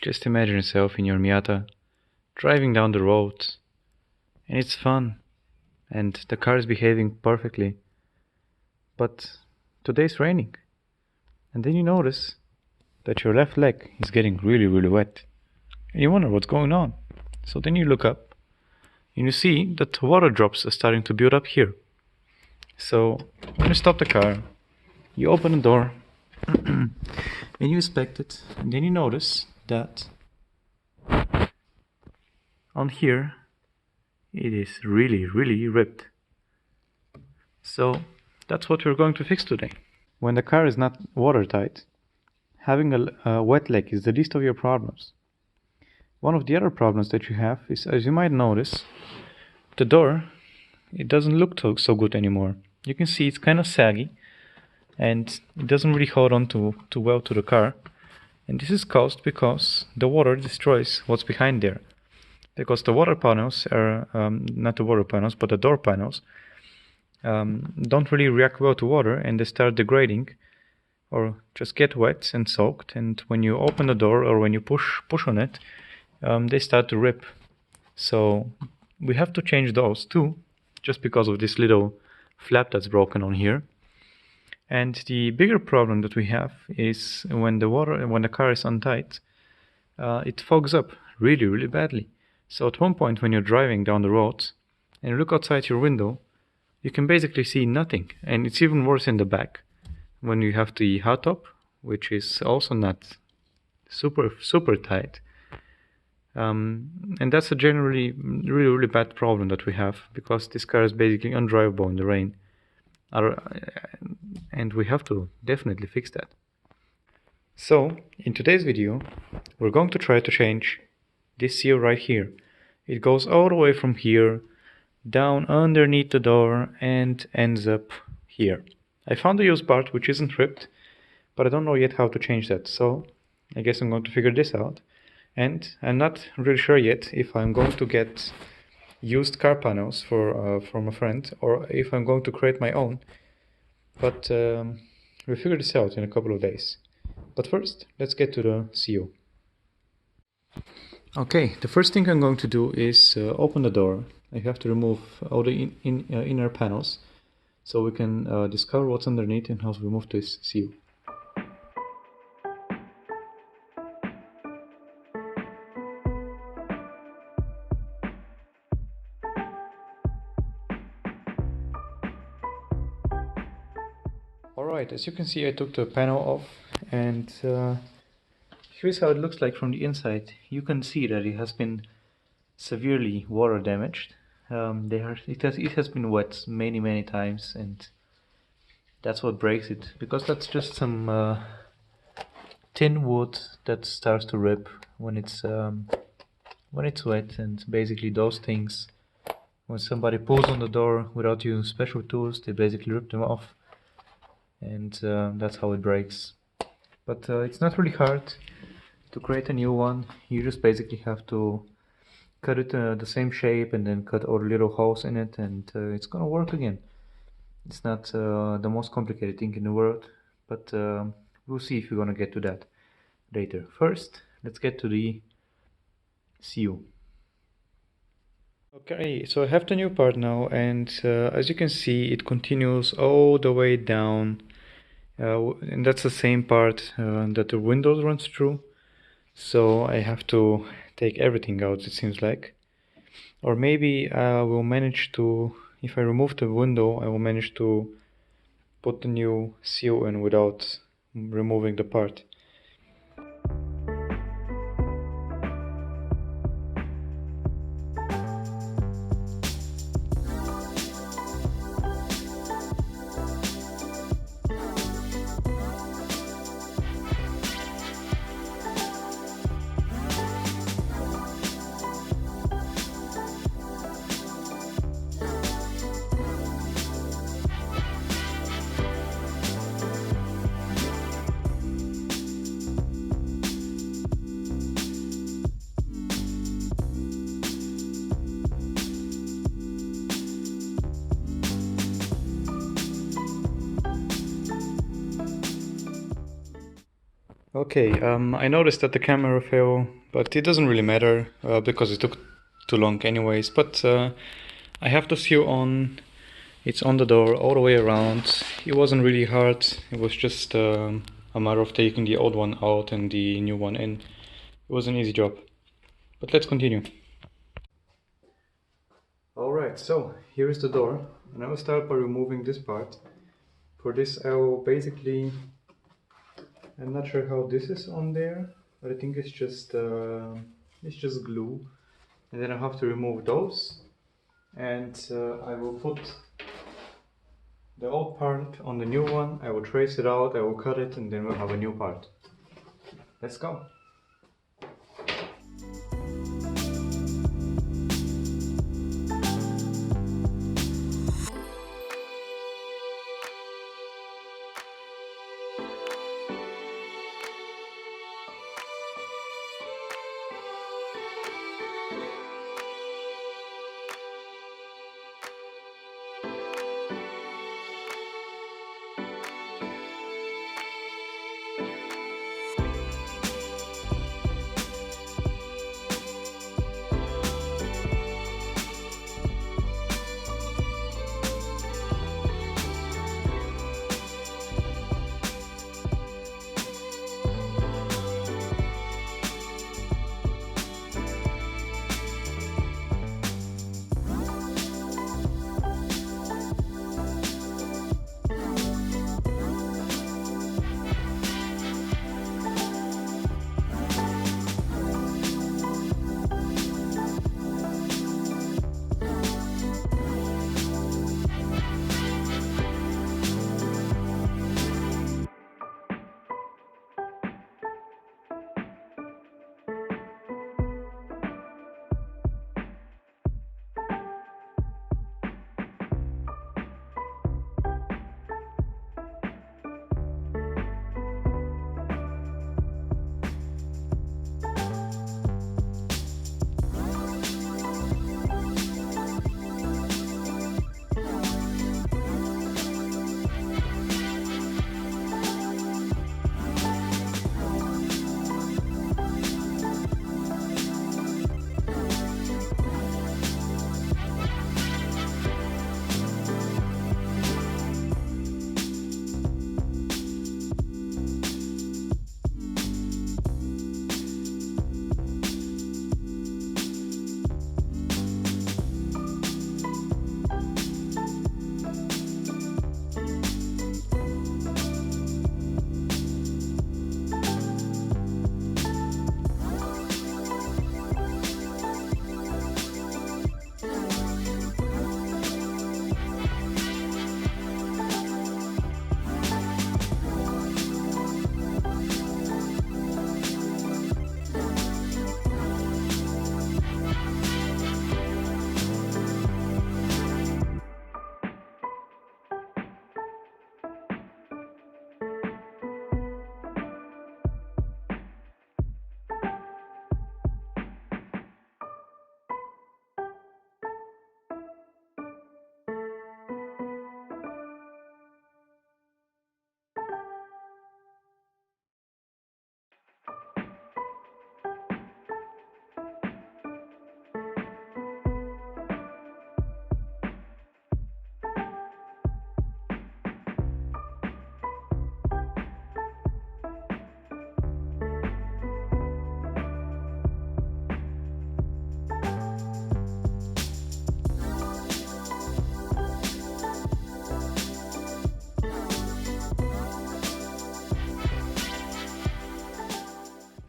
Just imagine yourself in your Miata, driving down the road, and it's fun, and the car is behaving perfectly. But today's raining, and then you notice that your left leg is getting really, really wet, and you wonder what's going on. So then you look up, and you see that water drops are starting to build up here. So when you stop the car, you open the door, and you inspect it, and then you notice that on here it is really, really ripped. So that's what we're going to fix today. When the car is not watertight, having a wet leg is the least of your problems. One of the other problems that you have is, as you might notice, the door, it doesn't look so good anymore. You can see it's kind of saggy and it doesn't really hold on too well to the car. And this is caused because the water destroys what's behind there. Because the water panels are, not the water panels, but the door panels, don't really react well to water and they start degrading or just get wet and soaked, and when you open the door or when you push on it, they start to rip. So we have to change those too, just because of this little flap that's broken on here. And the bigger problem that we have is when the car is untight, it fogs up really, really badly. So at one point when you're driving down the road and you look outside your window, you can basically see nothing. And it's even worse in the back when you have the hot top, which is also not super tight. And that's a generally really, really bad problem that we have, because this car is basically undrivable in the rain. And we have to definitely fix that. So in today's video, we're going to try to change this seal right here. It goes all the way from here down underneath the door and ends up here. I found a used part which isn't ripped, but I don't know yet how to change that, so I guess I'm going to figure this out. And I'm not really sure yet if I'm going to get used car panels from a friend or if I'm going to create my own, but we'll figure this out in a couple of days. But first, let's get to the CO. Okay, the first thing I'm going to do is open the door. I have to remove all the inner panels so we can discover what's underneath and how to remove this seal. Alright, as you can see, I took the panel off, and here's how it looks like from the inside. You can see that it has been severely water damaged. It has been wet many times, and that's what breaks it, because that's just some thin wood that starts to rip when it's wet. And basically those things, when somebody pulls on the door without using special tools, they basically rip them off, and that's how it breaks. But it's not really hard to create a new one. You just basically have to cut it the same shape and then cut all the little holes in it, and it's gonna work again. It's not the most complicated thing in the world, but we'll see if we're gonna get to that later. First, let's get to the seal. Okay, so I have the new part now, and as you can see, it continues all the way down, and that's the same part that the windows runs through. So I have to take everything out, it seems like. Or maybe I will manage to, if I remove the window, I will manage to put the new seal in without removing the part. Okay, I noticed that the camera fell, but it doesn't really matter because it took too long anyways. But I have the seal on. It's on the door all the way around. It wasn't really hard. It was just a matter of taking the old one out and the new one in. It was an easy job. But let's continue. Alright, so here is the door. And I will start by removing this part. For this I will basically... I'm not sure how this is on there, but I think it's just glue. And then I have to remove those. And I will put the old part on the new one. I will trace it out, I will cut it, and then we'll have a new part. Let's go.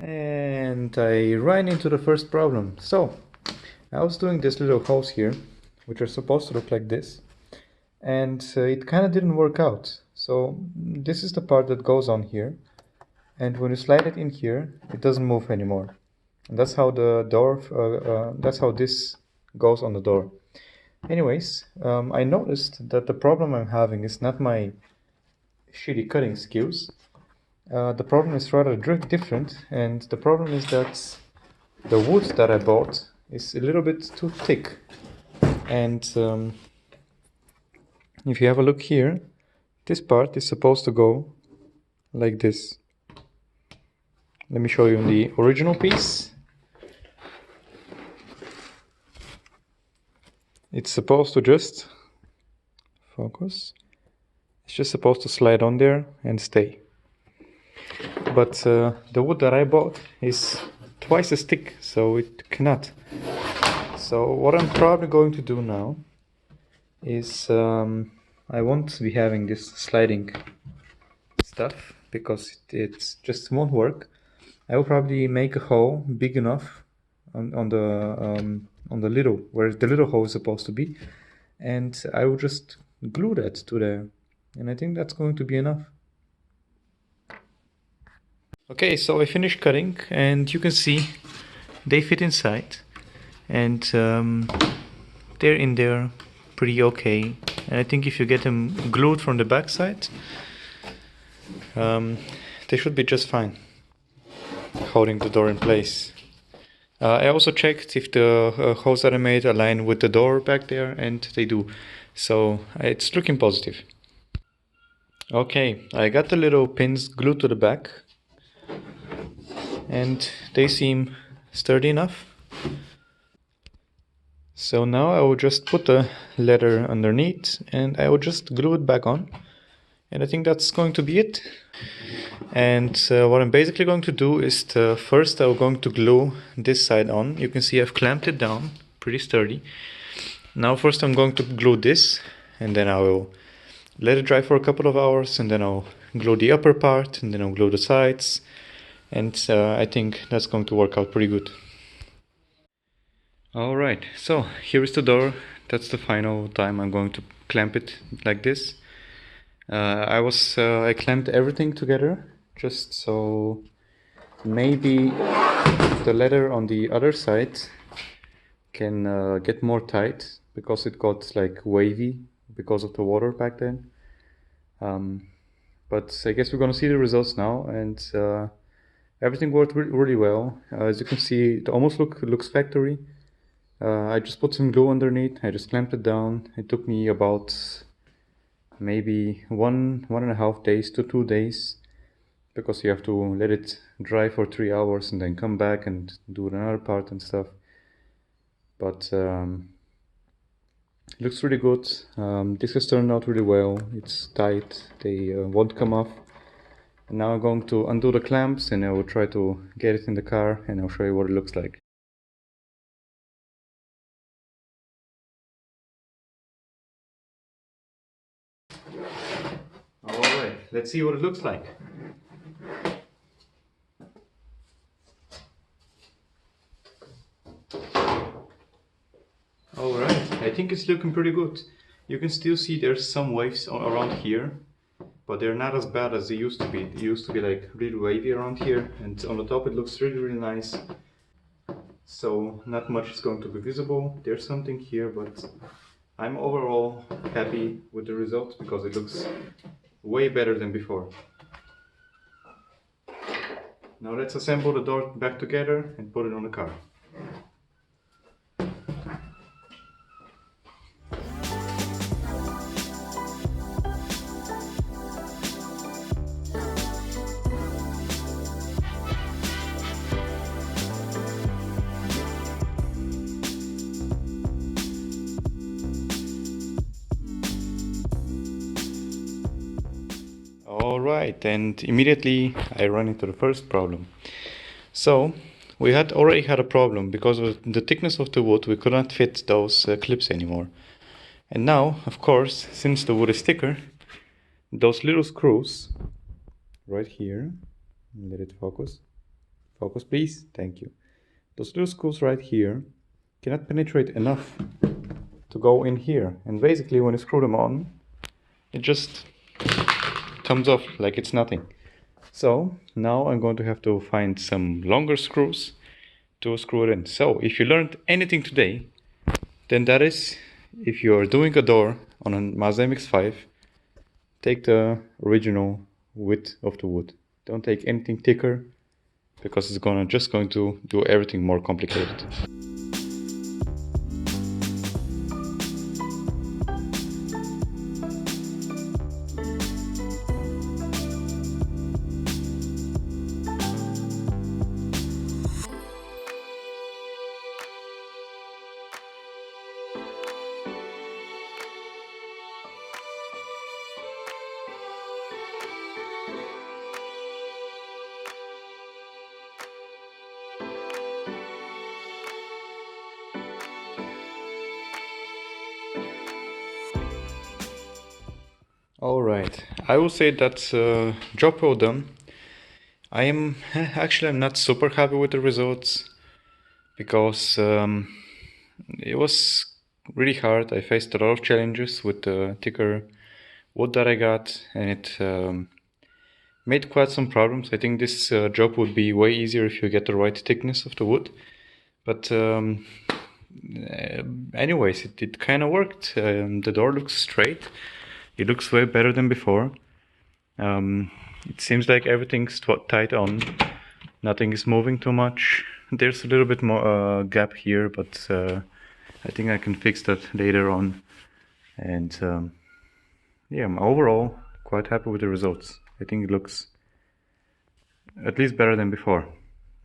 And I ran into the first problem. So I was doing this little holes here, which are supposed to look like this, and it kind of didn't work out. So this is the part that goes on here, and when you slide it in here, it doesn't move anymore. And that's how the door, that's how this goes on the door. Anyways, I noticed that the problem I'm having is not my shitty cutting skills. The problem is rather different, and the problem is that the wood that I bought is a little bit too thick. And if you have a look here, this part is supposed to go like this. Let me show you the original piece. It's supposed to just focus. It's just supposed to slide on there and stay. But the wood that I bought is twice as thick, so it cannot. So what I'm probably going to do now is I won't be having this sliding stuff because it just won't work. I will probably make a hole big enough on the little, where the little hole is supposed to be, and I will just glue that to there, and I think that's going to be enough. Okay, so I finished cutting, and you can see they fit inside, and they're in there pretty okay. And I think if you get them glued from the back side, they should be just fine, holding the door in place. I also checked if the holes that I made align with the door back there, and they do. So it's looking positive. Okay, I got the little pins glued to the back, and they seem sturdy enough. So now I will just put the leather underneath, and I will just glue it back on. And I think that's going to be it. And what I'm basically going to do is first I'm going to glue this side on. You can see I've clamped it down, pretty sturdy. Now first I'm going to glue this, and then I will let it dry for a couple of hours, and then I'll glue the upper part, and then I'll glue the sides. And I think that's going to work out pretty good. Alright, so here is the door. That's the final time I'm going to clamp it like this. I clamped everything together just so maybe the leather on the other side can get more tight, because it got like wavy because of the water back then. But I guess we're gonna see the results now, and everything worked really well. As you can see, it almost looks factory. I just put some glue underneath. I just clamped it down. It took me about maybe 1.5 days to 2 days, because you have to let it dry for 3 hours and then come back and do another part and stuff. But it looks really good. This has turned out really well. It's tight, they won't come off. And now I'm going to undo the clamps, and I will try to get it in the car, and I'll show you what it looks like. Alright, let's see what it looks like. Alright, I think it's looking pretty good. You can still see there's some waves around here, but they're not as bad as they used to be. It used to be like really wavy around here, and on the top it looks really nice. So not much is going to be visible. There's something here, but I'm overall happy with the result because it looks way better than before. Now let's assemble the door back together and put it on the car. Alright, and immediately I run into the first problem. So we already had a problem because of the thickness of the wood. We could not fit those clips anymore. And now, of course, since the wood is thicker, those little screws right here, let it focus. Focus please, thank you. Those little screws right here cannot penetrate enough to go in here. And basically when you screw them on, it just comes off like it's nothing. So now I'm going to have to find some longer screws to screw it in. So if you learned anything today, then that is, if you're doing a door on a Mazda MX-5, take the original width of the wood. Don't take anything thicker, because it's just going to do everything more complicated. Alright, I will say that's job well done. I'm not super happy with the results because it was really hard. I faced a lot of challenges with the thicker wood that I got, and it made quite some problems. I think this job would be way easier if you get the right thickness of the wood. But anyways, it kind of worked. The door looks straight. It looks way better than before. It seems like everything's tight on. Nothing is moving too much. There's a little bit more gap here, but I think I can fix that later on. And yeah, I'm overall quite happy with the results. I think it looks at least better than before.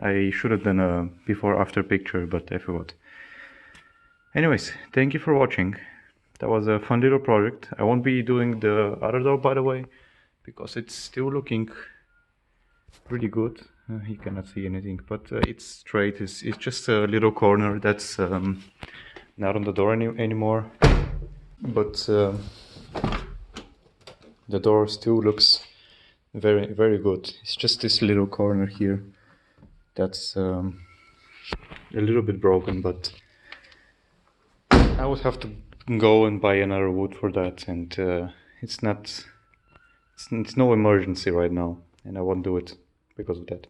I should have done a before-after picture, but I forgot. Anyways, thank you for watching. That was a fun little project. I won't be doing the other door, by the way, because it's still looking pretty good. You cannot see anything, but it's straight. It's just a little corner that's not on the door anymore. But the door still looks very, very good. It's just this little corner here that's a little bit broken, but I would have to go and buy another wood for that, and it's no emergency right now, and I won't do it because of that.